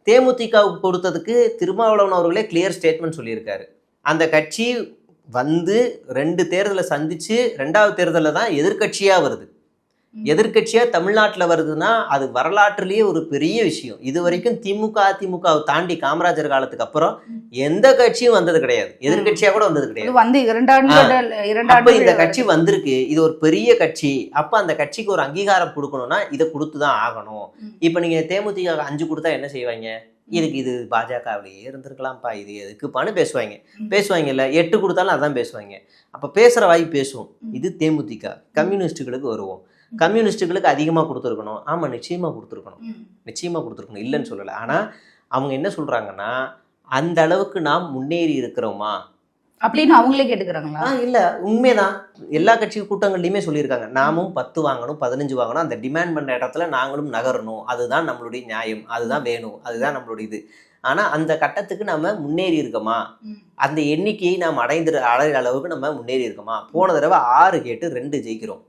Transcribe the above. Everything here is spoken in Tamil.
தேமுதிகவுக்கு கொடுத்ததுக்கு திருமாவளவன் அவர்களே கிளியர் ஸ்டேட்மெண்ட் சொல்லியிருக்காரு. அந்த கட்சி வந்து 2 தேர்தலை சந்திச்சு 2வது தேர்தலில் தான் எதிர்கட்சியாக வருது. எதிர்கட்சியாக தமிழ்நாட்டில் வருதுன்னா அது வரலாற்றுலேயே ஒரு பெரிய விஷயம். இது வரைக்கும் திமுக அதிமுகவை தாண்டி காமராஜர் காலத்துக்கு அப்புறம் எந்த கட்சியும் வந்தது கிடையாது. எதிர்கட்சியாக கூட வந்தது கிடையாது. வந்து 2 அப்ப இந்த கட்சி வந்திருக்கு, இது ஒரு பெரிய கட்சி. அப்ப அந்த கட்சிக்கு ஒரு அங்கீகாரம் கொடுக்கணும்னா இதை கொடுத்துதான் ஆகணும். இப்ப நீங்க தேமுதிக 5 கொடுத்தா என்ன செய்வாங்க? இதுக்கு இது பாஜகவிலேயே இருந்திருக்கலாம்ப்பா, இது எதுக்குப்பான்னு பேசுவாங்கல்ல. 8 கொடுத்தாலும் அதான் பேசுவாங்க. அப்ப பேசுற வாய் பேசுவோம். இது தேமுதிக. கம்யூனிஸ்டுகளுக்கு வருவோம். கம்யூனிஸ்டுகளுக்கு அதிகமாக கொடுத்துருக்கணும். ஆமாம், நிச்சயமாக கொடுத்துருக்கணும், இல்லைன்னு சொல்லலை. ஆனால் அவங்க என்ன சொல்கிறாங்கன்னா, அந்த அளவுக்கு நாம் முன்னேறி இருக்கிறோமா அப்படின்னு அவங்களே கேட்டுக்கிறாங்களா? இல்லை, உண்மைதான். எல்லா கட்சி கூட்டங்கள்லையுமே சொல்லியிருக்காங்க, நாமும் 10 வாங்கணும், 15 வாங்கணும், அந்த டிமாண்ட் பண்ணுற இடத்துல நாங்களும் நகரணும், அதுதான் நம்மளுடைய நியாயம், அதுதான் வேணும், அதுதான் நம்மளுடைய இது. ஆனால் அந்த கட்டத்துக்கு நம்ம முன்னேறி இருக்கோமா, அந்த எண்ணிக்கையை நாம் அடைகிற அளவுக்கு நம்ம முன்னேறி இருக்கோமா? போன தடவை 6 கேட்டு 2 ஜெயிக்கிறோம்.